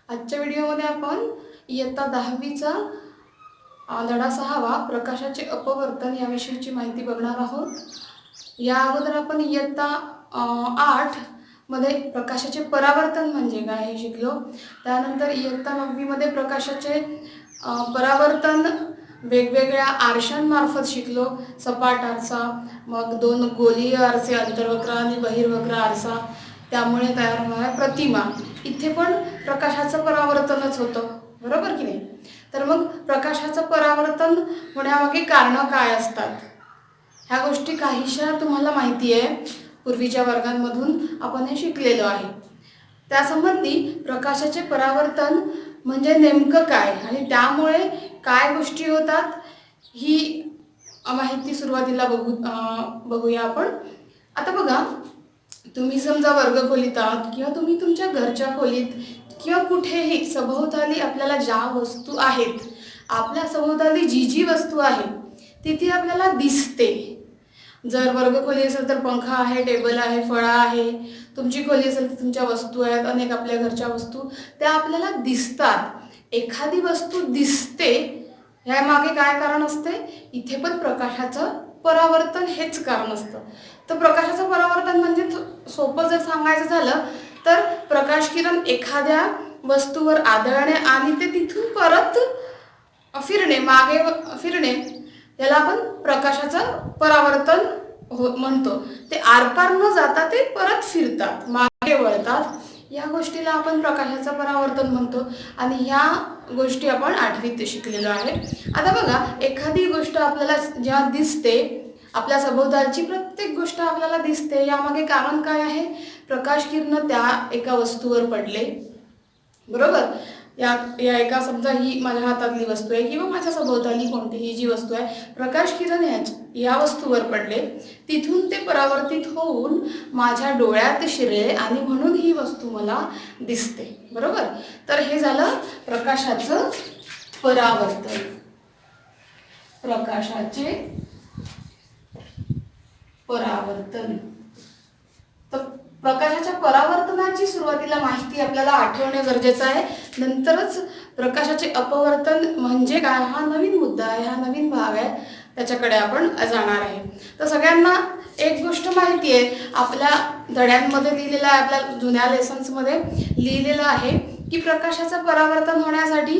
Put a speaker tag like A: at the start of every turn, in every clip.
A: आजच्या व्हिडिओमध्ये आपण इयत्ता 10वीचा धडा 6वा प्रकाशाचे अपवर्तन याविषयीची माहिती बघणार आहोत. या अगोदर आपण इयत्ता 8 मध्ये प्रकाशाचे परावर्तन म्हणजे काय हे शिकलो. त्यानंतर इयत्ता 9वी मध्ये प्रकाशाचे परावर्तन वेगवेगळ्या आरशांमार्फत शिकलो. सपाट आरसा, मग 2 गोलीय आरसे, अंतर्वक्र आणि बहिर्वक्र आरसा, त्यामुळे तयार होणाऱ्या प्रतिमा. इथे पण प्रकाशाचं परावर्तनच होतं, बरोबर की नाही. तर मग प्रकाशाचं परावर्तन होण्यामागे कारणं काय असतात ह्या गोष्टी काहीशा तुम्हाला माहिती आहे. पूर्वीच्या वर्गांमधून आपण हे शिकलेलो आहे. त्यासंबंधी प्रकाशाचे परावर्तन म्हणजे नेमकं काय आणि त्यामुळे काय गोष्टी होतात ही माहिती सुरुवातीला बघूया आपण. आता बघा, तुम्ही समजा वर्गखोलीत आहात किंवा तुम्ही तुमच्या घरच्या खोलीत किंवा कुठेही सभोवताली आपल्याला ज्या वस्तू आहेत, आपल्या सभोवताली जी जी वस्तू आहे तिथे आपल्याला दिसते. जर वर्गखोली असेल तर पंखा आहे, टेबल आहे, फळा आहे. तुमची खोली असेल तर तुमच्या वस्तू आहेत, अनेक आपल्या घरच्या वस्तू त्या आपल्याला दिसतात. एखादी वस्तू दिसते यामागे काय कारण असते? इथे पण प्रकाशाचं परावर्तन हेच कारण असतं. तर प्रकाशाचं परावर्तन म्हणजे सोपं जर सांगायचं झालं तर प्रकाश किरण एखाद्या वस्तूवर आदळणे आणि ते तिथून परत फिरणे, मागे फिरणे, याला आपण प्रकाशाचं परावर्तन म्हणतो. ते आरपार न जाता ते परत फिरतात, मागे वळतात. या गोष्टीला आपण प्रकाशाचं परावर्तन म्हणतो आणि ह्या गोष्टी आपण 8वीत शिकलेलो आहे. आता बघा, एखादी गोष्ट आपल्याला जेव्हा दिसते, आपल्या सभोवतालची प्रत्येक गोष्ट आपल्याला दिसते, यामागे कारण काय आहे? प्रकाश किरण त्या एका वस्तूवर पडले, बरोबर. या या एका समजा ही माझ्या हातातली वस्तू आहे किंवा माझ्या सभोवताली कोणतीही जी वस्तू आहे, प्रकाश किरण या वस्तूवर पडले, तिथून ते परावर्तित होऊन माझ्या डोळ्यात शिरले आणि म्हणून ही वस्तू मला दिसते, बरोबर. तर हे झालं प्रकाशाचं परावर्तन. प्रकाशाचे परावर्तन. तर प्रकाशाच्या परावर्तनाची सुरुवातीला माहिती आपल्याला आठवणे गरजेचं आहे. नंतरच प्रकाशाचे अपवर्तन म्हणजे काय हा नवीन मुद्दा आहे, हा नवीन भाग आहे, त्याच्याकडे आपण जाणार आहे. तर सगळ्यांना एक गोष्ट माहिती आहे, आपल्या धड्यांमध्ये लिहिलेलं आहे, आपल्या जुन्या लेसन्समध्ये लिहिलेलं आहे की प्रकाशाचं परावर्तन होण्यासाठी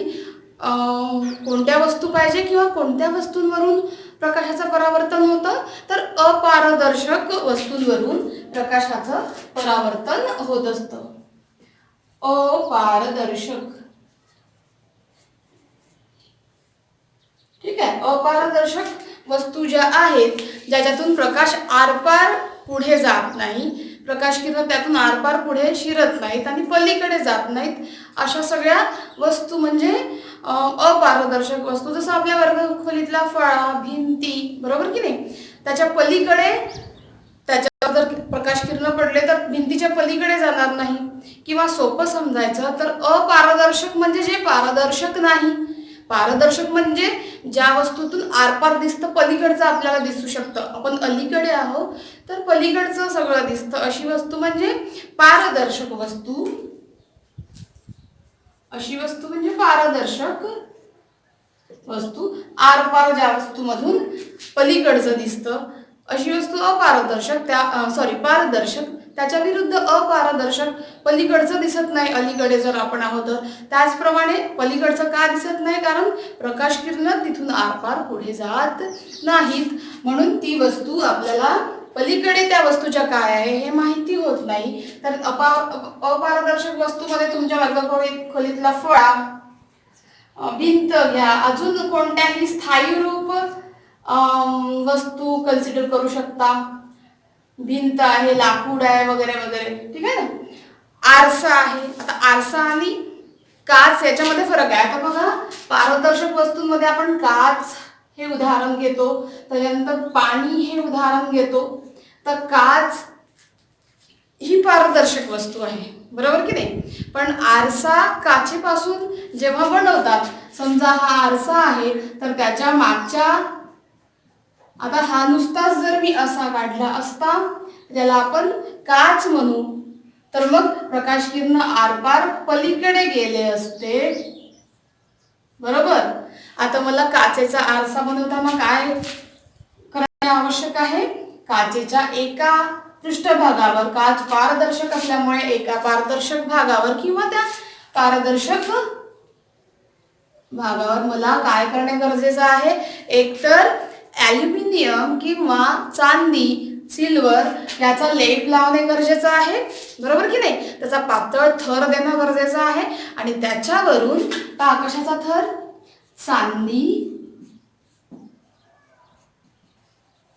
A: कोणत्या वस्तू पाहिजे किंवा कोणत्या वस्तूंवरून प्रकाशाचं परावर्तन होतं? तर अपारदर्शक वस्तूंवरून प्रकाशाचं परावर्तन होत असतं. अपारदर्शक, ठीक आहे. अपारदर्शक वस्तू ज्या आहेत, ज्याच्यातून प्रकाश आरपार पुढे जात नाही, प्रकाश किरण त्यातून आरपार पुढे शिरत नाहीत आणि पलीकडे जात नाहीत, अशा सगळ्या वस्तू म्हणजे अपारदर्शक वस्तू. जसं आपल्या वर्गखोलीतला फळा, भिंती, बरोबर की नाही, त्याच्या पलीकडे त्याच्यावर जर प्रकाश किरण पडले तर भिंतीच्या पलीकडे जाणार नाही. किंवा सोपं समजायचं तर अपारदर्शक म्हणजे जे पारदर्शक नाही. पारदर्शक म्हणजे ज्या वस्तूतून आरपार दिसतं, पलीकडचं आपल्याला दिसू शकतं. आपण अलीकडे आहोत तर पलीकडचं सगळं दिसतं, अशी वस्तू म्हणजे पारदर्शक वस्तू. अशी वस्तू म्हणजे पारदर्शक वस्तू. आरपार ज्या वस्तूमधून पलीकडचं दिसतं अशी वस्तू अपारदर्शक. पारदर्शक. त्याच्या विरुद्ध अपारदर्शक, पलीकडचं दिसत नाही अलीकडे जर आपण आहोत तर. त्याचप्रमाणे पलीकडचं का दिसत नाही? कारण प्रकाश किरण तिथून आरपार पुढे जात नाहीत, म्हणून ती वस्तू आपल्याला पलीकडे त्या वस्तूच्या काय आहे हे माहिती होत नाही. तर अपारदर्शक वस्तूमध्ये तुमच्या वर्गखोलीतला फळा, भिंत घ्या, अजून कोणत्याही स्थायी रूप वस्तू कन्सिडर करू शकता. भिंत आहे, लाकूड आहे, वगैरे वगैरे, ठीक आहे ना. आरसा आहे. आता आरसा आणि काच याच्यामध्ये फरक आहे. आता बघा, पारदर्शक वस्तूंमध्ये आपण काच हे उदाहरण घेतो, त्याच्यानंतर पाणी हे उदाहरण घेतो. तर काच ही पारदर्शक वस्तू आहे, बरोबर की नाही. पण आरसा काचेपासून जेव्हा बनवतात, समजा हा आरसा आहे तर त्याच्या मागच्या, आता हा नुसताच जर मी असा काढला असता, ज्याला आपण काच म्हणू, तर मग प्रकाश किरण आरपार पलीकडे गेले असते, बरोबर. आता मला काचेचा आरसा बनवताना काय करणे आवश्यक आहे? काचेच्या एका पृष्ठभागावर, काच पारदर्शक असल्यामुळे एका पारदर्शक भागावर किंवा त्या पारदर्शक भागावर मला काय करणे गरजेचं आहे? एकतर ॲल्युमिनियम किंवा चांदी, सिल्वर याचा लेप लावणे गरजेचं आहे, बरोबर की नाही. त्याचा पातळ थर देणं गरजेचं आहे आणि त्याच्यावरून कशाचा थर? चांदी,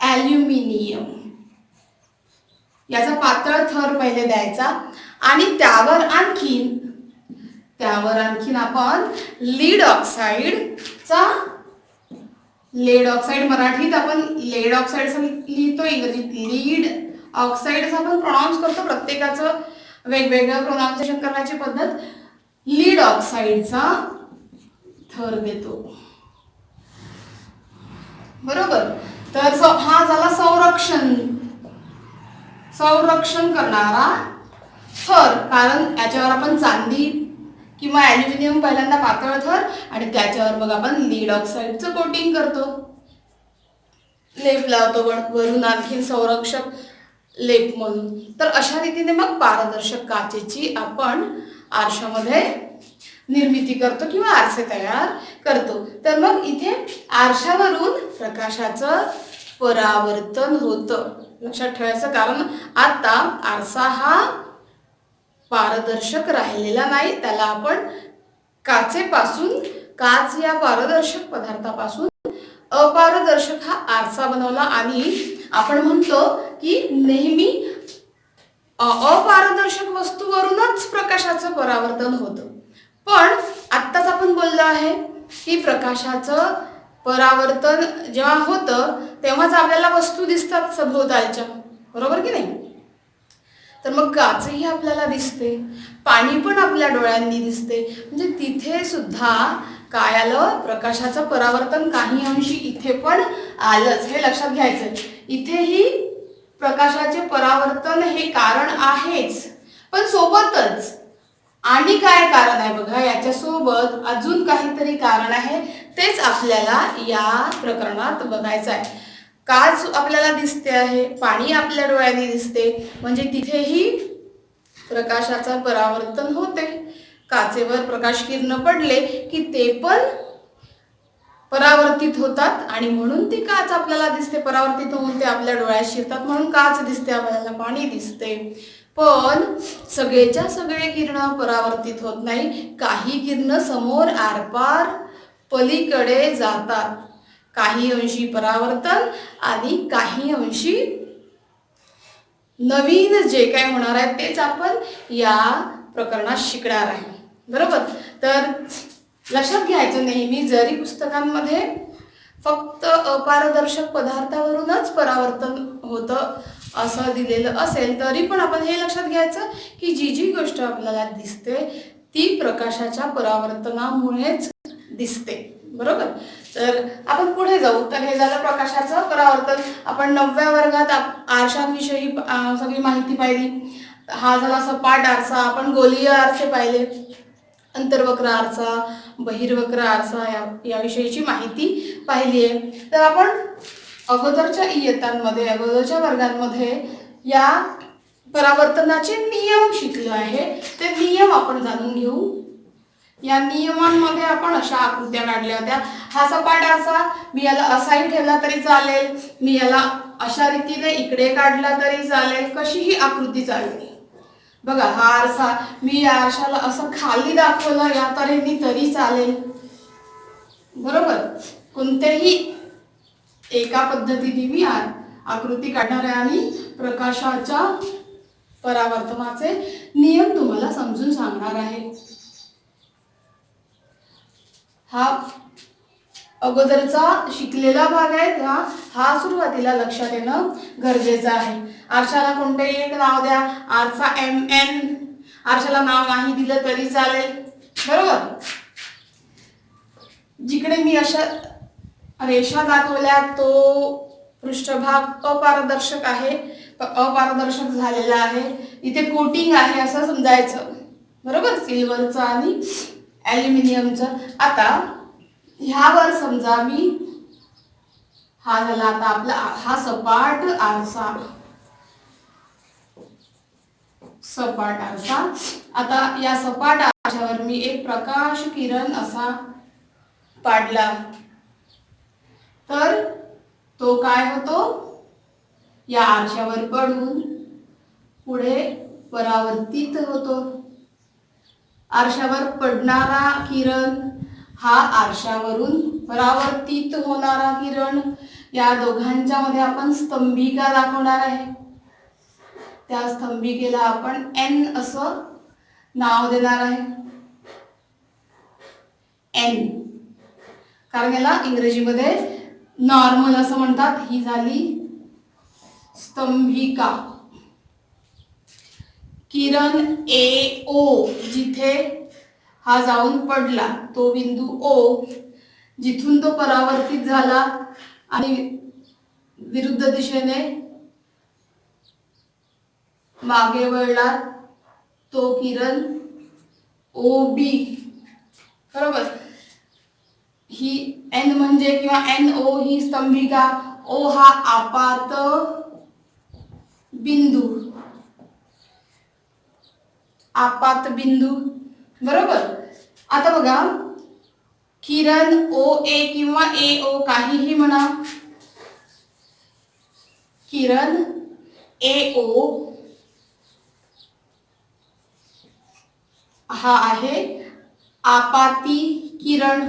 A: ॲल्युमिनियम याचा पातळ थर पहिले द्यायचा आणि त्यावर आणखीन आपण लीड ऑक्साईडचा, लेड ऑक्साईड मराठीत आपण लेड ऑक्साईड लिहितो, इंग्रजीत लीड ऑक्साईड आपण प्रोनाउन्स करतो. प्रत्येकाचं वेगवेगळं प्रोनाउन्सिएशन करण्याची पद्धत. लीड ऑक्साईडचा थर देतो, बरोबर. तर हा झाला संरक्षण करणारा थर, कारण याच्यावर आपण चांदी किंवा ॲल्युमिनियम पहिल्यांदा पातळ थर आणि त्याच्यावर मग आपण लीड ऑक्साईडचं कोटिंग करतो, लेप लावतो वरून आणखी संरक्षक लेप म्हणून. तर अशा रीतीने मग पारदर्शक काचेची आपण आरशामध्ये निर्मिती करतो किंवा आरसे तयार करतो. तर मग इथे आरशावरून प्रकाशाचं परावर्तन होतं, लक्षात ठेवायचं. कारण आता आरसा हा पारदर्शक राहिलेला नाही, त्याला आपण काच या पारदर्शक पदार्थापासून अपारदर्शक हा आरसा बनवला आणि आपण म्हणतो की नेहमी अपारदर्शक वस्तूवरूनच प्रकाशाचं परावर्तन होतं. पण आत्ताच आपण बोललो आहे की प्रकाशाचं परावर्तन जेव्हा होतं तेव्हाच आपल्याला वस्तू दिसतात सभोवतालच्या, बरोबर की नाही. तर मग काचही आपल्याला दिसते, पाणी पण आपल्या डोळ्यांनी दिसते, म्हणजे तिथे सुद्धा काय आलं? प्रकाशाचं परावर्तन काही अंशी इथे पण आलंच, हे लक्षात घ्यायचं. इथेही प्रकाशाचे परावर्तन हे कारण आहेच, पण सोबतच आणि काय कारण आहे बघा, याच्यासोबत अजून काहीतरी कारण आहे, तेच आपल्याला या प्रकरणात बघायचं आहे. काच आपल्याला दिसते आहे, पाणी आपल्या डोळ्यांनी दिसते, म्हणजे तिथेही प्रकाशाचं परावर्तन होते. काचेवर प्रकाश किरण पडले की ते पण परावर्तित होतात आणि म्हणून ती काच आपल्याला दिसते, परावर्तित होऊन ते आपल्या डोळ्यात शिरतात, म्हणून काच दिसते आपल्याला, पाणी दिसते. पण सगळेच्या सगळे किरण परावर्तित होत नाही, काही किरण समोर आरपार पलीकडे जातात, काही अंशी परावर्तन आणि काही अंशी नवीन जे काय होणार आहे तेच आपण या प्रकरणात शिकणार आहे, बरोबर. तर लक्षात घ्यायचं नेहमी, जरी पुस्तकांमध्ये फक्त अपारदर्शक पदार्थावरूनच परावर्तन होतं असं दिलेलं असेल तरी पण आपण हे लक्षात घ्यायचं की जी गोष्ट आपल्याला दिसते ती प्रकाशाच्या परावर्तनामुळेच दिसते, बरोबर. तर आपण पुढे जाऊ. तर हे झालं प्रकाशाचं परावर्तन. आपण 9व्या वर्गात आरशांविषयी सगळी माहिती पाहिली. हा झाला सपाट आरसा, आपण गोलीय आरसे पाहिले, अंतर्वक्र आरसा, बहिर्वक्र आरसा याविषयीची माहिती पाहिली आहे. तर आपण अगोदरच्या वर्गांमध्ये या परावर्तनाचे नियम शिकलो आहे, ते नियम आपण जाणून घेऊ. या नियमांमध्ये आपण अशा आकृत्या काढल्या होत्या. हा सपाट आरसा, मी याला असाही ठेवला तरी चालेल, मी याला अशा रीतीने इकडे काढला तरी चालेल, कशीही आकृती चालेल. बघा हा आरसा, मी या आरशाला असं खाली दाखवलं या तऱ्हेने तरी चालेल, बरोबर. कोणत्याही एका पद्धतीने मी आकृती काढणार आहे आणि प्रकाशाच्या परावर्तनाचे नियम तुम्हाला समजून सांगणार आहे. हा अगोदरचा शिकलेला भाग आहे, हा सुरुवातीला लक्षात येणं गरजेचं आहे. आरशाला कोणतेही एक नाव द्या, आरसा MN, आरशाला नाव नाही दिलं तरी चालेल, बरोबर. जिकडे मी अशा रेषा दाखवल्या तो पृष्ठभाग अपारदर्शक आहे, अपारदर्शक झालेला आहे. इथे कोटिंग आहे असं समजायचं, बरोबर, सिल्वरचं आणि ॲल्युमिनियमचं. आता ह्यावर समजा मी, हा झाला आता आपला हा सपाट आरसा, सपाट आरसा. आता या सपाट आरशावर मी एक प्रकाश किरण असा पाडला तर तो काय होतो, या आरशावर पडून पुढे परावर्तित होतो. आरशावर पडणारा किरण हा आरशावरून परावर्तित होणारा किरण, या दोघांच्या मध्ये आपण स्तंभिका दाखवणार आहे. त्या स्तंभिकेला आपण एन असं नाव देणार आहे, एन, कारण याला इंग्रजीमध्ये नॉर्मल असं म्हणतात. ही झाली स्तंभिका. किरण ए ओ, जिथे हा जाऊन पडला तो बिंदू ओ, जिथून तो परावर्तित झाला आणि विरुद्ध दिशेने मागे वळला तो किरण ओ बी, बरोबर. ही एन म्हणजे किंवा एन ओ ही स्तंभिका, ओ हा आपात बिंदू, आपात बिंदू, बरोबर. आता बघा, किरण ओ ए किंवा ए ओ काहीही म्हणा, किरण ए ओ हा आहे आपाती किरण,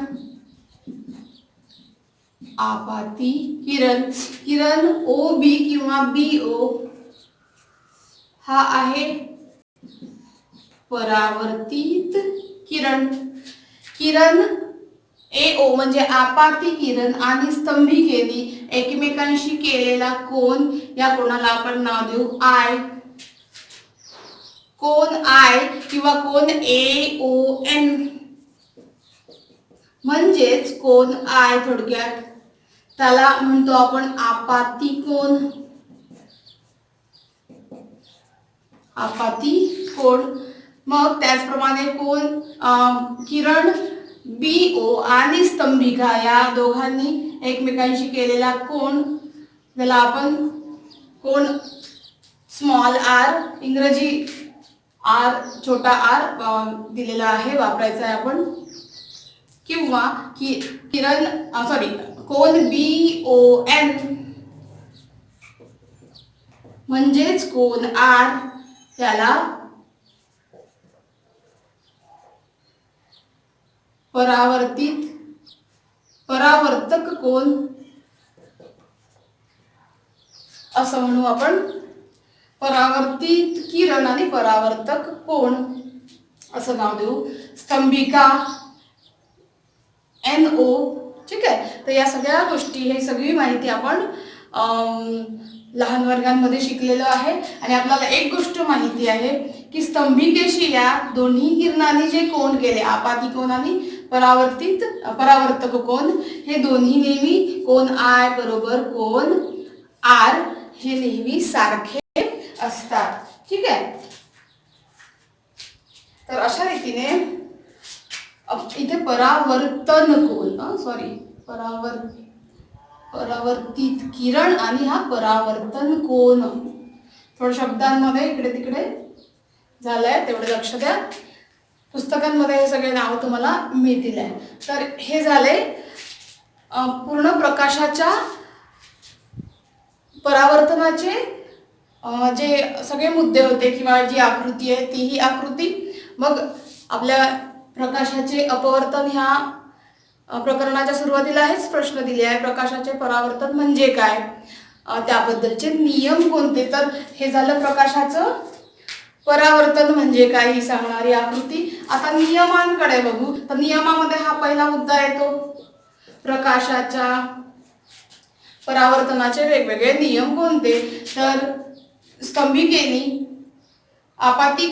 A: आपाती किरण. किरण ओ बी किंवा बी ओ हा आहे परावर्तित किरण. किरण ए ओ म्हणजे आपाती किरण आणि स्तंभिकेने एकमेकांशी केलेला कोन, या कोणाला आपण नाव देऊ आय. कोन आय किंवा कोन ए ओ एन म्हणजेच कोन आय, थोडक्यात त्याला म्हणतो आपण आपाती कोन, आपाती कोन. मग त्याचप्रमाणे कोन किरण बी ओ आणि स्तंभिका या दोघांनी एकमेकांशी केलेला कोन, त्याला आपण कोन स्मॉल आर, इंग्रजी आर छोटा आर दिलेला आहे, वापरायचा आहे आपण. किंवा किरण कोन बी ओ एन म्हणजेच कोन आर, त्याला परावर्तक कोन असं म्हणू आपण. परावर्तित किरण आणि परावर्तक कोन असं नाव देऊ. स्तंभिका एन ओ, ठीक आहे. तर या सगळ्या गोष्टी, हे सगळी माहिती आपण लहान वर्गांमध्ये शिकलेलो आहे. आणि आपल्याला एक गोष्ट माहिती आहे की स्तंभिकेशी या दोन्ही किरणांनी जे कोन केले, आपाती कोन आणि परावर्तक कोन, हे दोन्ही नेहमी कोन आय बरोबर कोन आर हे नेहमी सारखे असतात, ठीक आहे. तर अशा रीतीने इथे परावर्तन कोन, परावर्तित किरण आणि हा परावर्तन कोन, थोड्या शब्दांमध्ये इकडे तिकडे झालंय, तेवढे लक्ष द्या. पुस्तकांमध्ये हे सगळे नाव तुम्हाला मिळतील आहे. तर हे झाले पूर्ण प्रकाशाच्या परावर्तनाचे जे सगळे मुद्दे होते किंवा जी आकृती आहे ती ही आकृती. मग आपल्या प्रकाशाचे अपवर्तन ह्या प्रकरणाच्या सुरुवातीला हेच प्रश्न दिले आहे, प्रकाशाचे परावर्तन म्हणजे काय, त्याबद्दलचे नियम कोणते. तर हे झालं प्रकाशाचं परावर्तन म्हणजे काय ही सांगणारी आकृती. आता नियमांकडे बघू. तर नियमामध्ये हा पहिला मुद्दा येतो, प्रकाशाच्या परावर्तनाचे वेगवेगळे नियम कोणते. तर स्तंभिकेने आपाती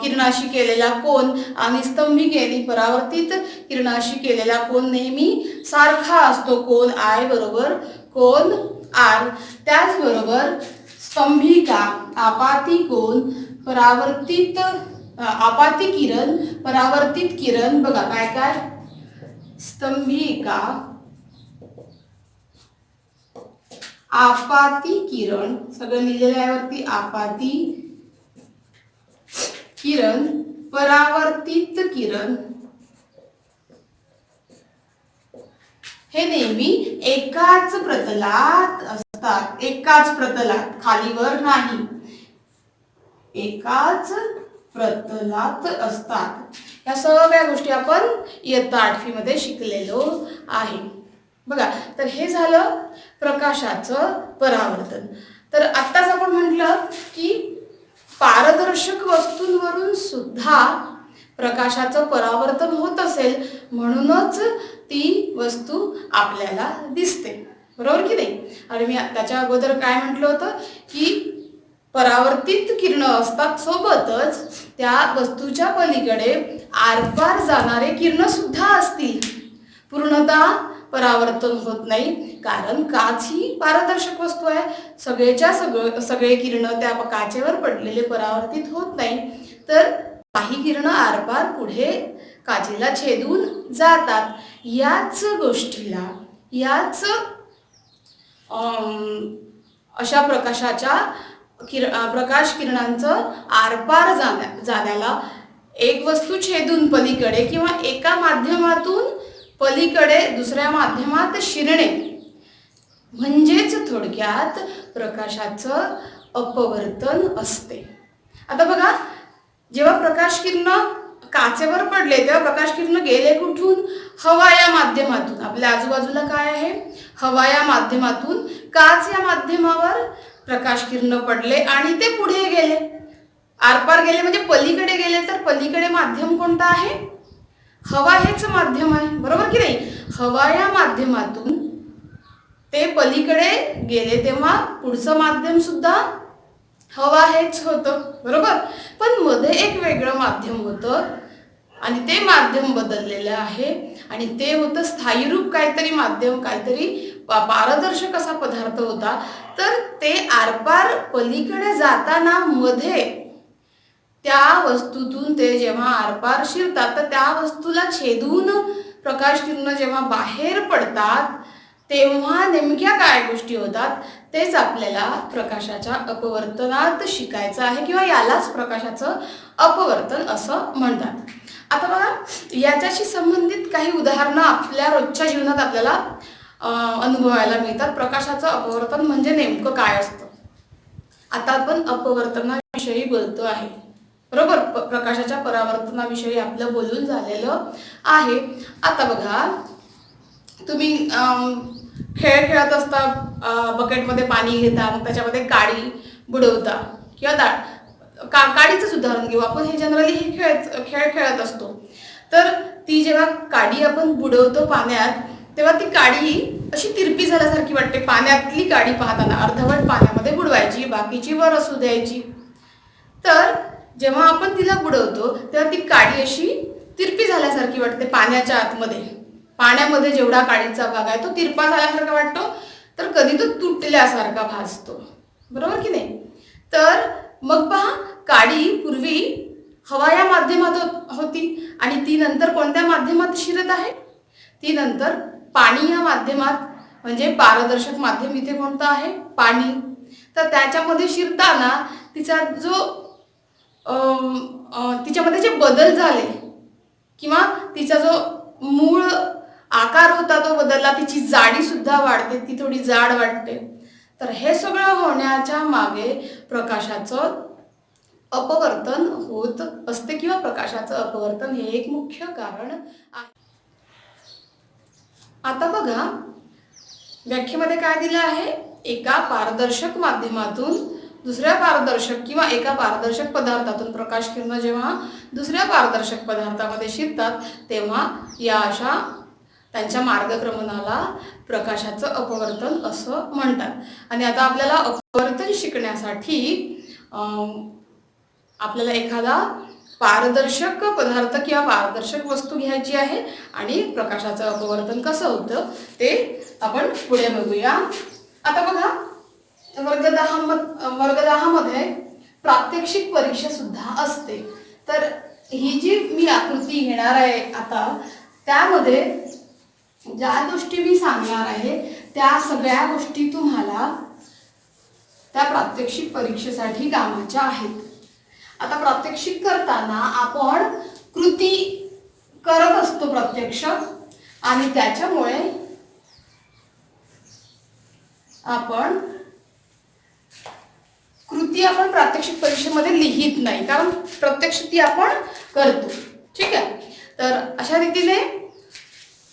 A: किरणाशी केलेला कोन आणि स्तंभिकेने परावर्तित किरणाशी केलेला कोन नेहमी सारखा असतो, कोन आय बरोबर कोन आर. त्याचबरोबर स्तंभिका आपाती कोन परावर्तित आपाती किरण, परावर्तित किरण बघा काय काय, स्तंभिका, आपाती किरण, सगळं लिहिलेलं आहे वरती, आपाती किरण, परावर्तित किरण, हे नेहमी एकाच प्रतलात असतात, एकाच प्रतलात, खालीवर नाही, एकाच प्रतलात असतात. या सगळ्या गोष्टी आपण इयत्ता 8वी मध्ये शिकलेलो आहे. बघा, तर हे झालं प्रकाशाचं परावर्तन. तर आत्ताच आपण म्हटलं की पारदर्शक वस्तूंवरून सुद्धा प्रकाशाचं परावर्तन होत असेल, म्हणूनच ती वस्तू आपल्याला दिसते, बरोबर की नाही. आणि मी त्याच्या अगोदर काय म्हटलं होतं की परावर्तित किरणं असतात, सोबतच त्या वस्तूच्या पलीकडे आरपार जाणारे किरण सुद्धा असतील. पूर्णतः परावर्तन होत नाही, कारण काच ही पारदर्शक वस्तू आहे. सगळे किरण त्या काचेवर पडलेले परावर्तित होत नाही, तर काही किरण आरपार पुढे काचेला छेदून जातात. याच गोष्टीला, याच अशा प्रकाशाच्या प्रकाश किरणांचं आरपार जाण्याला एक वस्तू छेदून पलीकडे किंवा एका माध्यमातून पलीकडे दुसऱ्या माध्यमात शिरणे, म्हणजेच थोडक्यात प्रकाशाचं अपवर्तन असते. आता बघा, जेव्हा प्रकाश किरण काचेवर पडले तेव्हा प्रकाश किरण गेले कुठून? हवा या माध्यमातून. आपल्या आजूबाजूला काय आहे? हवा या माध्यमातून काच या माध्यमावर प्रकाश किरण पडले आणि ते पुढे गेले, आरपार गेले, म्हणजे पलीकडे गेले. तर पलीकडे माध्यम कोणता आहे? हवा हेच माध्यम आहे, बरोबर की नाही. हवा या माध्यमातून ते पलीकडे गेले तेव्हा पुढचं माध्यम सुद्धा हवा हेच होतं, बरोबर. पण मध्ये एक वेगळं माध्यम होतं आणि ते माध्यम बदललेलं आहे आणि ते होतं स्थायीरूप काहीतरी माध्यम, काहीतरी पारदर्शक असा पदार्थ होता. तर ते आरपार पलीकडे जाताना मध्ये त्या वस्तूतून ते जेव्हा आरपार शिरतात, तर त्या वस्तूला छेदून प्रकाश किरण जेव्हा बाहेर पडतात, तेव्हा नेमक्या काय गोष्टी होतात तेच आपल्याला प्रकाशाच्या अपवर्तनात शिकायचं आहे, किंवा यालाच प्रकाशाचं अपवर्तन असं म्हणतात. आता बघा, याच्याशी संबंधित काही उदाहरणं आपल्या रोजच्या जीवनात आपल्याला अनुभवायला मिळतात. प्रकाशाचं अपवर्तन म्हणजे नेमकं काय असतं. आता आपण अपवर्तनाविषयी बोलतो आहे, बरोबर. प्रकाशाच्या परावर्तनाविषयी आपलं बोलून झालेलं आहे. आता बघा, तुम्ही खेळ खेळत असता, बकेटमध्ये पाणी घेता, मग त्याच्यामध्ये काडी बुडवता, किंवा काडीचंच उदाहरण घेऊ आपण. हे जनरली हे खेळ खेळत असतो. तर ती जेव्हा काडी आपण बुडवतो पाण्यात, तेव्हा ती काडी अशी तिरपी झाल्यासारखी वाटते. पाण्यातली काडी पाहताना अर्धवट पाण्यामध्ये बुडवायची, बाकीची वर असू द्यायची. तर जेव्हा आपण तिला बुडवतो तेव्हा ती काडी अशी तिरपी झाल्यासारखी वाटते पाण्याच्या आतमध्ये. पाण्यामध्ये जेवढा काडीचा भाग आहे तो तिरपा झाल्यासारखा वाटतो, तर कधी तो तुटल्यासारखा भासतो, बरोबर की नाही. तर मग पहा, काडी पूर्वी हवा या माध्यमात होती आणि ती नंतर कोणत्या माध्यमात शिरत आहे? ती नंतर पाणी या माध्यमात, म्हणजे पारदर्शक माध्यम इथे कोणतं आहे? पाणी. तर त्याच्यामध्ये शिरताना तिचा जो तिच्यामध्ये जे बदल झाले, किंवा तिचा जो मूळ आकार होता तो बदलला, तिची जाडी सुद्धा वाढते, ती थोडी जाड वाटते. तर हे सगळं होण्याच्या मागे प्रकाशाचं अपवर्तन होत असते, किंवा प्रकाशाचं अपवर्तन हे एक मुख्य कारण आहे. आता बघा, व्याख्येमध्ये काय दिलं आहे? एका पारदर्शक माध्यमातून दुसऱ्या पारदर्शक किंवा एका पारदर्शक पदार्थातून प्रकाश किरण जेव्हा दुसऱ्या पारदर्शक पदार्थामध्ये शिरतात, तेव्हा या अशा त्यांच्या मार्गक्रमणाला प्रकाशाचं अपवर्तन असं म्हणतात. आणि आता आपल्याला अपवर्तन शिकण्यासाठी आपल्याला एखादा पारदर्शक पदार्थ किंवा पारदर्शक वस्तू घ्यायची आहे आणि प्रकाशाचं अपवर्तन कसं होतं ते आपण पुढे बघूया. आता बघा, वर्ग 10 मध्ये प्रात्यक्षिक परीक्षा सुद्धा असते. तर ही जी मी आकृती घेणार आहे आता, त्यामध्ये ज्या गोष्टी मी सांगणार आहे त्या सगळ्या गोष्टी तुम्हाला त्या प्रात्यक्षिक परीक्षेसाठी कामाच्या आहेत. आता प्रात्यक्षिक करताना आपण कृती करत असतो प्रत्यक्ष, आणि त्याच्यामुळे आपण कृती प्रात्यक्षिक परीक्षेमध्ये लिहित नाही, कारण प्रत्यक्ष ती आपण करतो. ठीक आहे. तर अशा रीतीने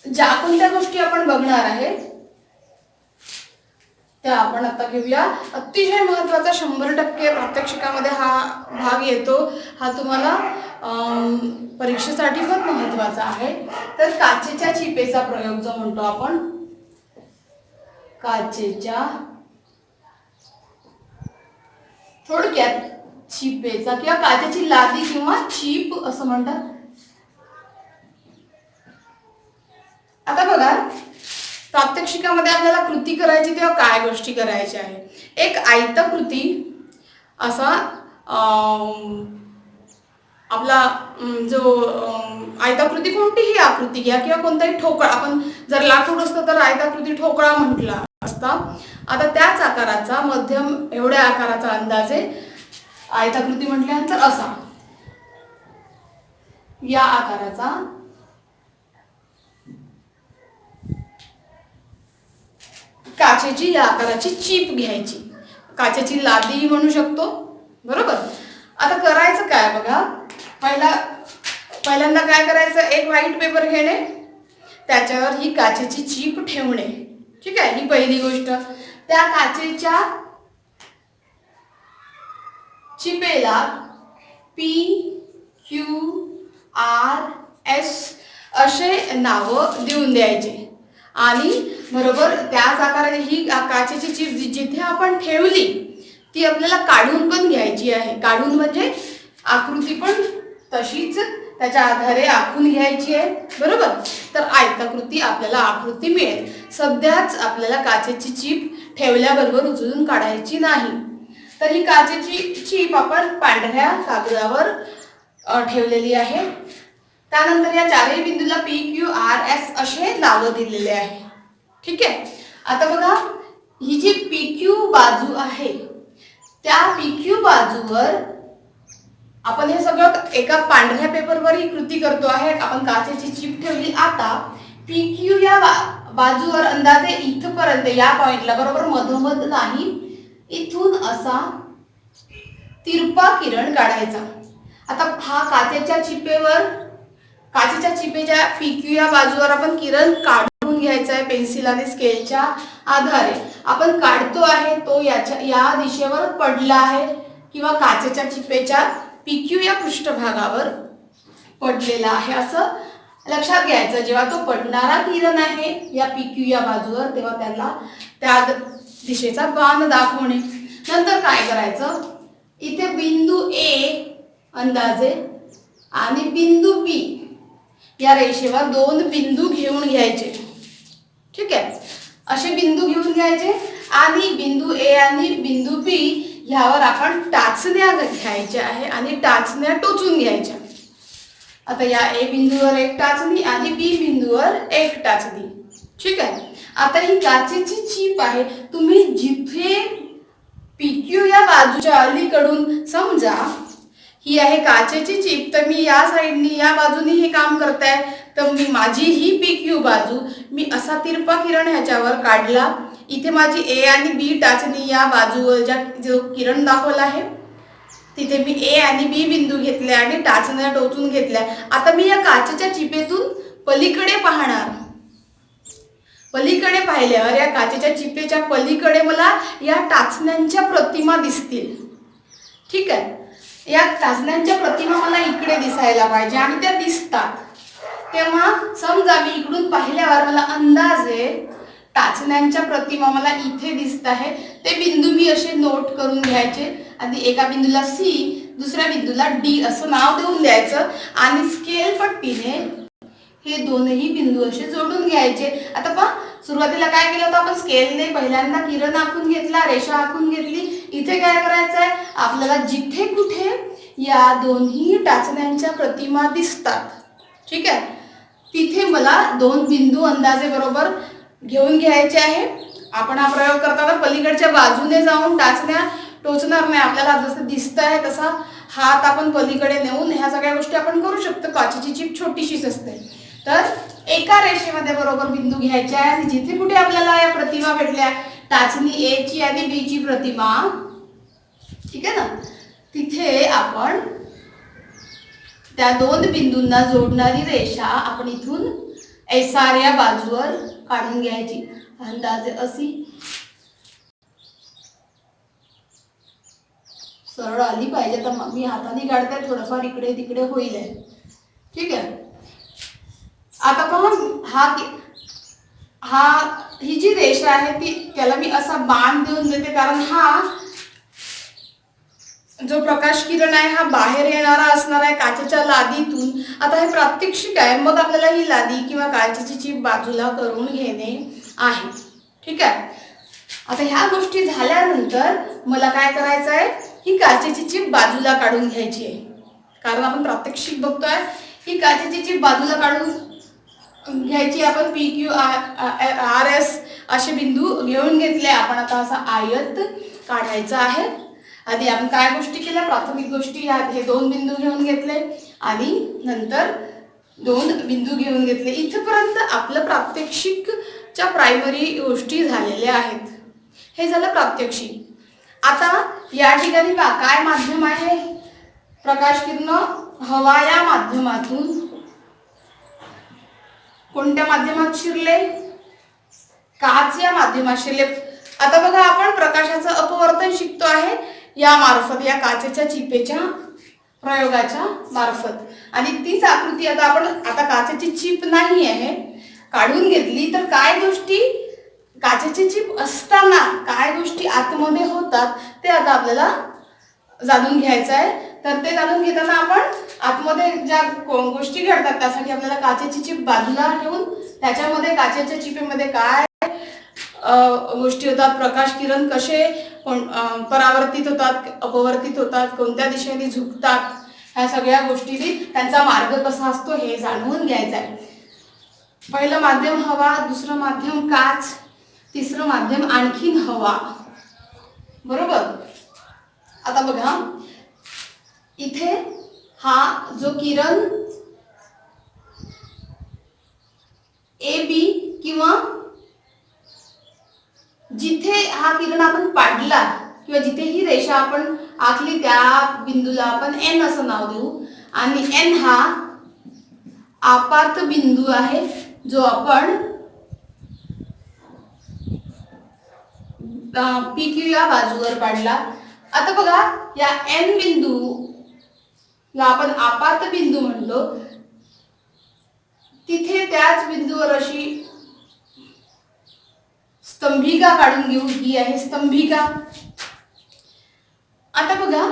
A: ज्या कोणत्या गोष्टी आपण बघणार आहे त्या आपण आता घेऊया. अतिशय महत्त्वाचा 100% प्रात्यक्षिकामध्ये हा भाग येतो. हा तुम्हाला परीक्षेसाठी खूप महत्त्वाचा आहे. तर काचेच्या चिपेचा प्रयोग जो म्हणतो आपण, काचेच्या थोडक्यात चिपेचा किंवा काचेची लादी किंवा चीप असं म्हणतात. आता बघा, प्रात्यक्षिकामध्ये आपल्याला कृती करायची तेव्हा काय गोष्टी करायच्या आहे. एक आयताकृती असा आपला जो आयताकृती कोणतीही आकृती घ्या किंवा कोणताही ठोकळा, आपण जर लाकूड असतं तर आयताकृती ठोकळा म्हटला असता. आता त्याच आकाराचा मध्यम एवढ्या आकाराचा अंदाजे आयताकृती म्हटल्यानंतर असा या आकाराचा काचेची या आकाराची चीप घ्यायची. काचेची लादी म्हणू शकतो, बरोबर. आता करायचं काय बघा, पहिल्यांदा काय करायचं, एक व्हाईट पेपर घेणे, त्याच्यावर ही काचेची चीप ठेवणे. ठीक आहे, ही पहिली गोष्ट. त्या काचेच्या चिपेला PQRS असे नाव देऊन द्यायचे, आणि बरोबर त्याच आकाराने ही काचेची चीप जिथे आपण ठेवली ती आपल्याला काढून पण घ्यायची आहे. काढून म्हणजे आकृती पण तशीच त्याच्या आधारे आखून घ्यायची आहे, बरोबर. तर आयताकृती आपल्याला आकृती मिळेल. सध्याच आपल्याला काचेची चीप ठेवल्याबरोबर उचलून काढायची नाही. तर ही काचेची चीप आपण पांढऱ्या कागदावर ठेवलेली आहे. त्यानंतर या चारही बिंदूला PQRS असे नाव दिलेले आहे. ठीक आहे. आता बघा, ही जी PQ बाजू आहे त्या PQ बाजूवर आपण हे सगळं एका पांढऱ्या पेपरवर ही कृती करतो आहे. आपण काचेची चीप ठेवली. आता PQ या बाजूवर अंदाजे इथपर्यंत या पॉइंटला, बरोबर मधोमध नाही, इथून असा तिरपा किरण काढायचा. आता हा काचेच्या चिपेच्या PQ या बाजूवर आपण किरण काढून घ्यायचा आहे पेन्सिल आणि स्केलच्या आधारे. आपण काढतो आहे तो या दिशेवर पडला आहे किंवा काचेच्या चिपेच्या PQ या पृष्ठभागावर पडलेला आहे असं लक्षात घ्यायचं. जेव्हा तो पडणारा किरण आहे या PQ या बाजूवर, तेव्हा त्याला त्या दिशेचा बाण दाखवणे. नंतर काय करायचं, इथे बिंदू A अंदाजे आणि बिंदू B या रेषेवर 2 बिंदू घेऊन घ्यायचे. ठीक आहे, असे बिंदू घेऊन घ्यायचे आणि बिंदू A आणि बिंदू B ह्यावर आपण टाचण्या घ्यायच्या आहे आणि टाचण्या टोचून घ्यायच्या. आता या A बिंदूवर एक टाचणी आणि B बिंदूवर एक टाचणी. ठीक आहे. आता ही काचेची चीप आहे. तुम्ही जिथे PQ या बाजूच्या अलीकडून, समजा ही आहे काचेची चीप, तर मी या साईडनी या बाजूनी हे काम करताय, तर मी माझी ही PQ बाजू मी असा तिरपा किरण ह्याच्यावर काढला. इथे माझी A आणि B टाचणी या बाजूवर जो किरण दाखवला आहे तिथे मी A आणि B बिंदू घेतले आणि टाचण्या टोचून घेतल्या. आता मी या काचेच्या चिपेतून पलीकडे पाहणार. पलीकडे पाहिल्यावर या काचेच्या चिपेच्या पलीकडे मला या टाचण्यांच्या प्रतिमा दिसतील. ठीक आहे, या टाचण्यांच्या प्रतिमा मला इकडे दिसायला पाहिजे आणि त्या दिसतात. तेव्हा समजा मी इकडून पाहिल्यावर मला अंदाजे टाचण्यांच्या प्रतिमा मला इथे दिसत आहे. ते बिंदू मी असे नोट करून घ्यायचे आणि एका बिंदूला C, दुसऱ्या बिंदूला D असं नाव देऊन द्यायचं आणि स्केल पट्टीने हे दोनही बिंदू असे जोडून घ्यायचे. आता पहा, सुरुवातीला काय केलं होतं आपण, स्केलने पहिल्यांदा किरण आखून घेतला, रेषा आखून घेतली, इथे काय करायचं आहे, आपल्याला जिथे कुठे या दोन्ही टाचण्यांच्या प्रतिमा दिसतात, ठीक आहे, तिथे मला 2 बिंदू अंदाजे बरोबर घेऊन घ्यायचे आहे. आपण हा प्रयोग करताना पलीकडच्या बाजूने जाऊन टाचण्या टोचणार नाही. आपल्याला जसं दिसत आहे तसा हात आपण पलीकडे नेऊन ह्या सगळ्या गोष्टी आपण करू शकतो. काचेची चीप छोटीशीच असते. तर एका रेषेमध्ये बरोबर बिंदू घ्यायचे आहे आणि जिथे कुठे आपल्याला या प्रतिमा भेटल्या, टाचणी ए ची आणि बी ची प्रतिमा, ठीक आहे ना, तिथे आपण त्या 2 बिंदूंना जोडणारी रेषा आपण इथून एसआर या बाजूवर काढून घ्यायची. अंदाजे अशी सरळ आली पाहिजे. तर मी हाताने काढते, थोडंफार इकडे तिकडे होईल, ठीक आहे. आता पहा, ही जी रेषा आहे ती त्याला मी असा बाण देऊन देते, कारण हा जो प्रकाश किरण आहे हा बाहेर येणारा असणार आहे काचेच्या लादीतून. आता हे प्रात्यक्षिक आहे, मग आपल्याला ही लादी किंवा काचेची चीप बाजूला करून घेणे आहे, ठीक आहे. आता ह्या गोष्टी झाल्यानंतर मला काय करायचं आहे, ही काचेची चीप बाजूला काढून घ्यायची आहे. कारण आपण प्रात्यक्षिक बघतोय, ही काचेची चीप बाजूला काढून घ्यायची. आपण पी क्यू आर एस असे बिंदू घेऊन घेतले. आपण आता असा आयत काढायचा आहे. आधी आपण काय गोष्टी केल्या, प्राथमिक गोष्टी, हे 2 बिंदू घेऊन घेतले आणि नंतर 2 बिंदू घेऊन घेतले. इथपर्यंत आपलं प्रात्यक्षिकच्या प्रायमरी गोष्टी झालेल्या आहेत. हे झालं प्रात्यक्षिक. आता या ठिकाणी काय माध्यम आहे, प्रकाश किरण हवा या माध्यमातून कोणत्या माध्यमात शिरले, काच या माध्यमात शिरले. आता बघा, आपण प्रकाशाचं अपवर्तन शिकतो आहे या मार्फत, या काचेच्या चिपेच्या प्रयोगाच्या मार्फत. आणि तीच आकृती आता काचेची चीप नाही आहे, काढून घेतली. तर काय गोष्टी काचेची चीप असताना काय गोष्टी आतमध्ये होतात ते आता आपल्याला जाणून घ्यायचं आहे. तर ते जाणून घेताना आपण आतमध्ये ज्या गोष्टी घडतात त्यासाठी आपल्याला काचेची चीप बाजूला ठेवून त्याच्यामध्ये काचेच्या चिपेमध्ये काय गोष्टी होतात, प्रकाश किरण कसे परावर्तित होतात, अपवर्तित होतात, कोणत्या दिशेने झुकतात, ह्या सगळ्या गोष्टी त्यांचा मार्ग कसा असतो हे जाणून घ्यायचं आहे. पहिलं माध्यम हवा, दुसरं माध्यम काच, तिसरं माध्यम आणखीन हवा, बरोबर. आता बघा, इथे हा जो किरण ए बी किंवा जिथे हा किरण आपण पाडला किंवा जिथे ही रेषा आपण आखली त्या बिंदूला आपण एन असं नाव देऊ. आणि एन हा आपात बिंदू आहे जो आपण पी क्यू या बाजूवर पाडला. आता बघा, या एन बिंदूला आपण आपात बिंदू म्हणतो. तिथे त्याच बिंदूवर अशी स्तंभिका काढून घेऊ. ही आहे स्तंभिका. आता बघा,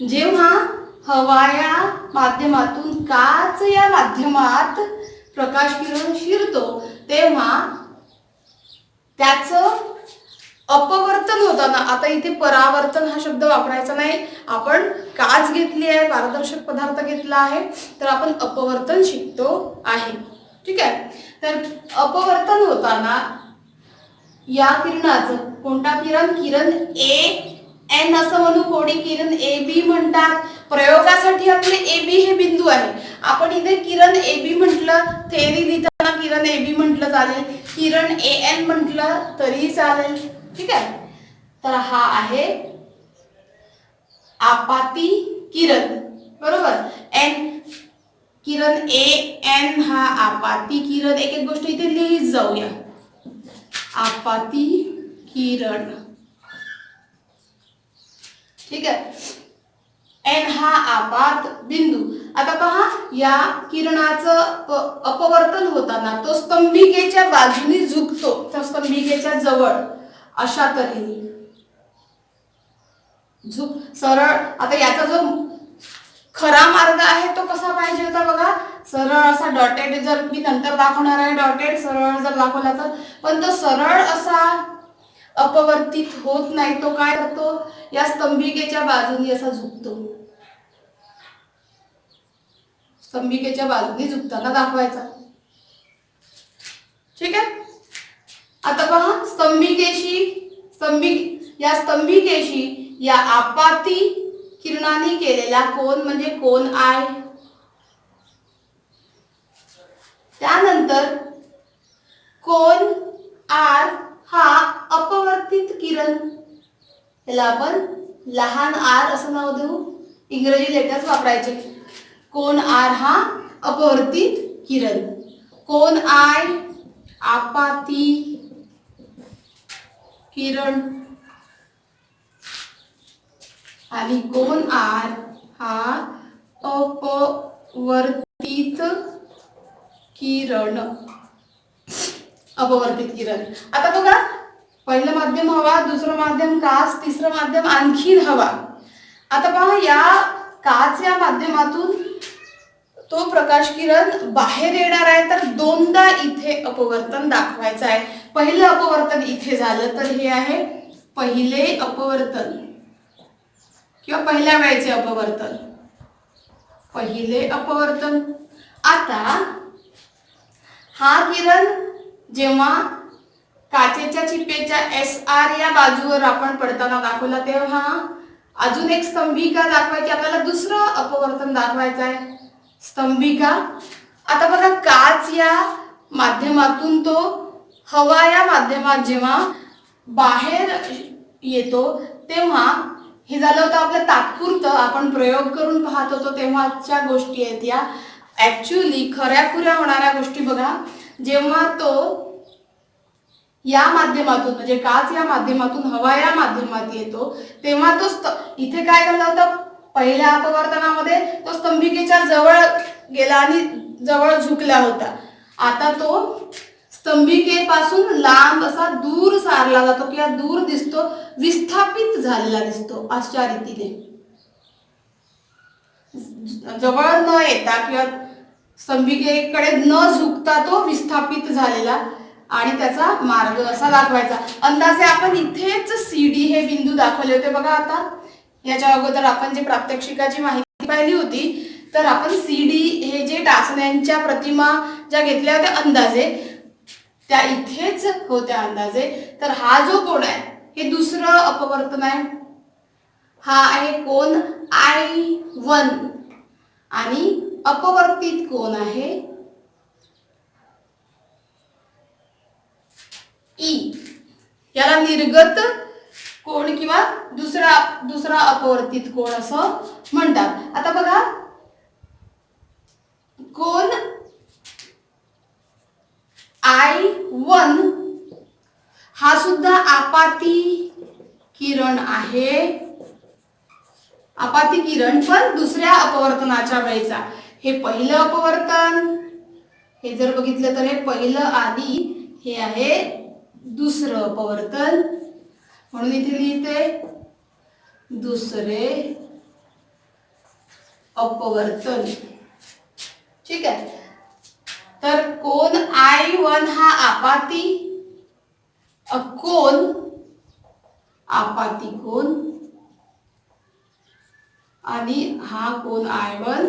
A: जेव्हा हवा या माध्यमातून काच या माध्यमात प्रकाश किरण शिरतो तेव्हा त्याचं अपवर्तन होताना, आता इथे परावर्तन हा शब्द वापरायचा नाही, आपण काच घेतली आहे, पारदर्शक पदार्थ घेतला आहे, तर आपण अपवर्तन शिकतो आहे, ठीक आहे. तर अपवर्तन होताना या किरणाचं, कोणता किरण, किरण ए एन असं म्हणू, कोणी किरण ए बी म्हणतात. प्रयोगासाठी आपले ए बी हे बिंदू आहे. आपण इथे किरण ए बी म्हटलं, थेरी लिहिताना किरण ए बी म्हटलं चालेल, किरण ए एन म्हटलं तरीही चालेल, ठीक आहे. तर हा आहे आपाती किरण, बरोबर. एन किरण ए एन हा आपाती किरण. एक एक गोष्ट इथे लिहित जाऊया. आपाती किरण, ठीक आहे. एन हा आपात बिंदू. आता पहा, या किरणाचं अपवर्तन होताना तो स्तंभिकेच्या बाजूने झुकतो, त्या स्तंभिकेच्या जवळ अशा तऱ्हेने झुक सरळ. आता याचा जो खरा मार्ग आहे तो कसा पाहिजे होता बघा, सरळ असा डॉटेड. जर मी नंतर दाखवणार आहे डॉटेड सरळ जर दाखवला तर, पण तो सरळ असा अपवर्तित होत नाही, तो काय करतो, या स्तंभिकेच्या बाजूने असा झुकतो, स्तंभिकेच्या बाजूने झुकताना दाखवायचा. ठीक आहे. आता पहा, या स्तंभिकेशी या आपाती किरणाने केलेला कोन म्हणजे कोन आय. त्यानंतर कोन आर हा अपवर्तित किरण, याला आपण लहान आर असं नाव देऊ, इंग्रजी लेटर्स वापरायचे. कोन आर हा अपवर्तित किरण, कोन आय आपाती किरण आणि कोन आर हा अपवर्तित किरण. अपवर्तित किरण. आता बघा, पहिलं माध्यम हवा, दुसरं माध्यम काच, तिसरं माध्यम आणखीन हवा. आता पहा, या काच या माध्यमातून तो प्रकाश किरण बाहेर येणार आहे, तर दोनदा इथे अपवर्तन दाखवायचं आहे. पहिलं अपवर्तन इथे झालं तर हे आहे पहिले अपवर्तन किंवा पहिल्या वेळेचे अपवर्तन, पहिले अपवर्तन. आता हा किरण जेव्हा काचेच्या चिपेच्या SR या बाजूवर आपण पडताना दाखवला, तेव्हा अजून एक स्तंभिका दाखवायची, आपल्याला दुसरं अपवर्तन दाखवायचं आहे, स्तंभिका. आता बघा, काच या माध्यमातून तो हवा या माध्यमात जेव्हा बाहेर येतो, तेव्हा हे झालं होतं आपलं तात्पुरतं, आपण प्रयोग करून पाहत होतो तेव्हाच्या गोष्टी आहेत या. ऍक्च्युअली खऱ्याखुऱ्या होणाऱ्या गोष्टी बघा, जेव्हा तो या माध्यमातून म्हणजे काच या माध्यमातून हवा या माध्यमात येतो, तेव्हा तो इथे काय झालं होतं, पहिल्या अपवर्तनामध्ये तो स्तंभिकेच्या जवळ गेला आणि जवळ झुकला होता. आता तो स्तंभिकेपासून लांब असा दूर सारला जातो किंवा दूर दिसतो, विस्थापित झालेला दिसतो. अशा रीतीने जवळ न येता किंवा स्तंभिकेकडे न झुकता तो विस्थापित झालेला आणि त्याचा मार्ग असा दाखवायचा. अंदाजे आपण इथेच CD हे बिंदू दाखवले होते बघा. आता याच्या अगोदर आपण जे प्रात्यक्षिकाची माहिती पाहिली होती, तर आपण CD हे जे टाचण्यांच्या प्रतिमा ज्या घेतल्या होत्या अंदाजे, त्या इथेच होत्या अंदाजे. तर हा जो कोन आहे हे दुसरं अपवर्तन आहे, हा आहे कोन I1 आणि अपवर्तित कोन आहे E. याला निर्गत कोन किंवा दुसरा अपवर्तित कोन असं म्हणतात. आता बघा, कोन I1 हा सुद्धा आपाती किरण आहे, आपाती किरण पण दुसऱ्या अपवर्तनाच्या वेळेचा. हे पहिलं अपवर्तन, हे जर बघितलं तर हे पहिलं आणि हे आहे दुसरं अपवर्तन, म्हणून इथे लिहिते दुसरे अपवर्तन. ठीक आहे. तर कोन I1 हा आपाती कोन आणि हा कोन I1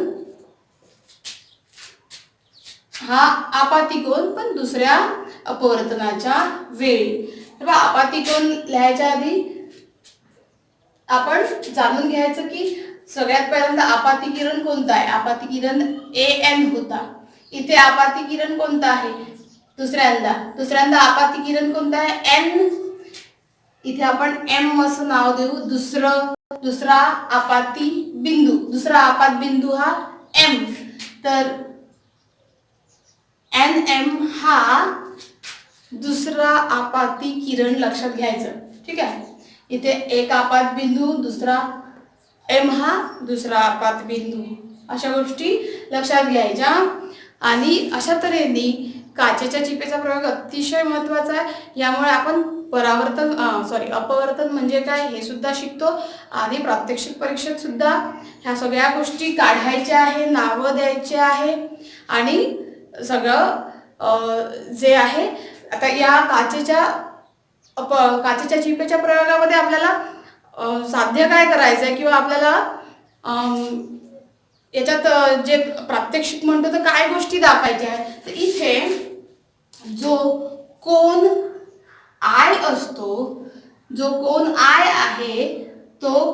A: हा आपाती कोन पण दुसऱ्या अपवर्तनाच्या वेळी. तर आपाती कोन लिहायच्या आधी आपण जाणून घ्यायचं की सगळ्यात पहिल्यांदा आपाती किरण कोणता आहे. आपाती किरण AN होता. इथे आपाती किरण कोणता आहे दुसऱ्यांदा आपाती किरण कोणता आहे N. इथे आपण M असं नाव देऊ. दुसरा आपाती बिंदू, दुसरा आपात बिंदू हा M. तर NM हा दुसरा आपाती किरण लक्षात घ्यायचं. ठीक आहे. इथे एक आपात बिंदू, दुसरा M हा दुसरा आपात बिंदू, अशा गोष्टी लक्षात घ्यायच्या. आणि अशा तऱ्हेने काचेच्या चिपेचा प्रयोग अतिशय महत्त्वाचा आहे. यामुळे आपण अपवर्तन म्हणजे काय हे सुद्धा शिकतो आणि प्रात्यक्षिक परीक्षेत सुद्धा ह्या सगळ्या गोष्टी काढायच्या आहे, नावं द्यायचे आहे आणि सगळं जे आहे. आता या काचेच्या काचेच्या चिपेच्या प्रयोगामध्ये आपल्याला साध्य काय करायचं आहे किंवा आपल्याला याच्यात जे प्रात्यक्षिक म्हणतो तर काय गोष्टी दाखवायच्या आहेत, तर इथे जो कोन आय असतो, जो कोन आय आहे तो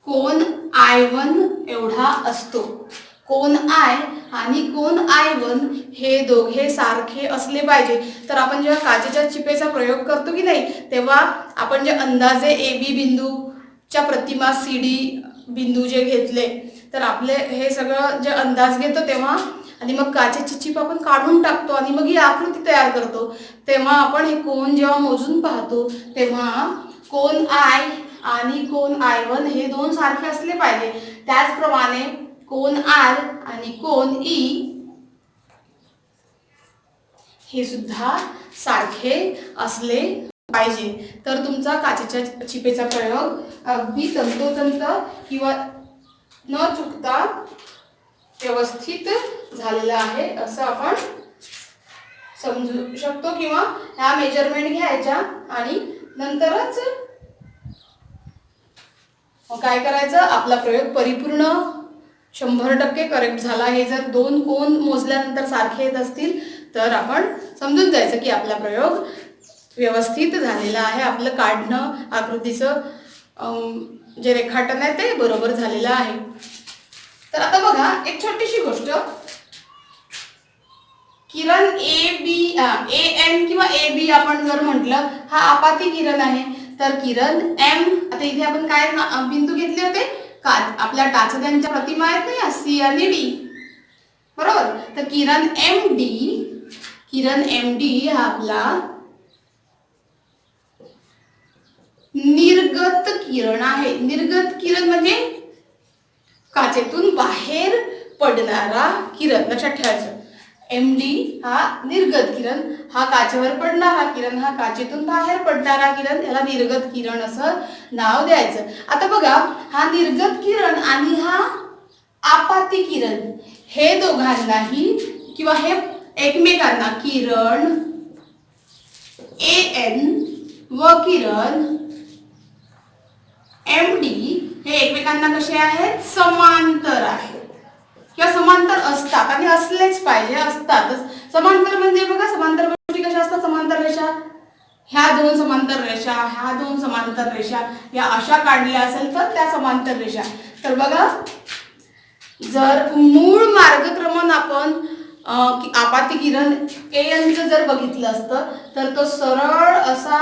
A: कोन I1 एवढा असतो. कोन आय आणि कोन I1 हे दोघे सारखे असले पाहिजे. तर आपण जेव्हा काचेच्या चिपेचा प्रयोग करतो की नाही, तेव्हा आपण जे अंदाजे AB बिंदूच्या प्रतिमा CD बिंदू जे घेतले, तर आपले हे सगळं जे अंदाज घेतो तेव्हा आणि मग काचेची चिप आपण काढून टाकतो आणि मग ही आकृती तयार करतो, तेव्हा आपण हे कोन जेव्हा मोजून पाहतो तेव्हा कोन आय आणि कोन I1 हे दोन सारखे असले पाहिजे. त्याचप्रमाणे कोन आर आणि कोन ई हे सुद्धा सारखे असले पाहिजे. तर तुमचा काचेच्या चिपेचा प्रयोग अगदी तंतोतंत किंवा न चुकता व्यवस्थित झालेला आहे असं आपण समजू शकतो. किंवा ह्या मेजरमेंट घ्यायच्या आणि नंतरच काय करायचं, आपला प्रयोग परिपूर्ण 100% करेक्ट झाला. हे जर दोन कोन मोजल्यानंतर सारखे येत असतील तर आपण समजून जायचं की आपला प्रयोग व्यवस्थित झालेला आहे, आपलं काढणं आकृतीचं जे रेखाटन आहे ते बरोबर झालेलं आहे. तर आता बघा एक छोटीशी गोष्ट, किरण ए एन किंवा ए बी आपण जर म्हटलं, हा आपाती किरण आहे. तर किरण एम, आता इथे आपण काय बिंदू घेतले होते, आपल्या टाचद्यांच्या प्रतिमा आहेत ना या सी आणि डी, बरोबर. तर किरण एम डी हा आपला निर्गत किरण आहे. निर्गत किरण म्हणजे काचेतून बाहेर पडणारा किरण, लक्षात ठेवायचं. एम डी हा निर्गत किरण, हा काचेवर पडणारा किरण, हा काचेतून बाहेर पडणारा किरण, याला निर्गत किरण असं नाव द्यायचं. आता बघा, हा निर्गत किरण आणि हा आपाती किरण हे दोघांनाही किंवा हे एकमेकांना किरण ए एन व किरण एम डी हे एकमेकांना कसे आहेत, समांतर आहेत किंवा समांतर असतात आणि असलेच पाहिजे, असतातच. समांतर म्हणजे बघा, समांतर गोष्टी कशा असतात, समांतर रेषा, ह्या दोन समांतर रेषा, ह्या दोन समांतर रेषा या अशा काढल्या असेल तर त्या समांतर रेषा. तर बघा, जर मूळ मार्गक्रमण आपण आपाती किरण एनचं जर बघितलं असतं तर तो सरळ असा,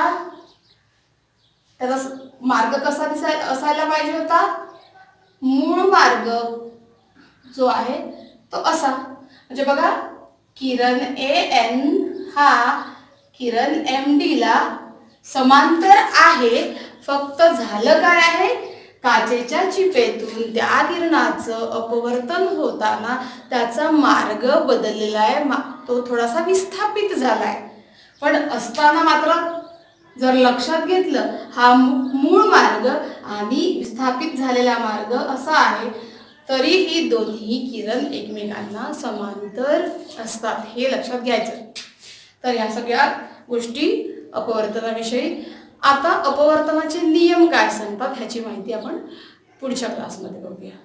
A: त्याचा मार्ग कसा असायला पाहिजे होता, मूळ मार्ग जो आहे तो असा. म्हणजे बघा, किरण ए एन हा किरण एम डी ला समांतर आहे, फक्त झालं काय आहे, काचेच्या चिपेतून त्या किरणाचं अपवर्तन होताना त्याचा मार्ग बदललेला आहे, तो थोडासा विस्थापित झालाय. पण असताना मात्र जर लक्षात घेतलं, हा मूळ मार्ग आणि विस्थापित झालेला मार्ग असा आहे, तरीही दोन्ही किरण एकमेकांना समांतर असतात, हे लक्षात घ्यायचं. तर या सगळ्या गोष्टी अपवर्तनाविषयी. आता अपवर्तनाचे नियम काय सांगतात ह्याची माहिती आपण पुढच्या क्लासमध्ये बघूया.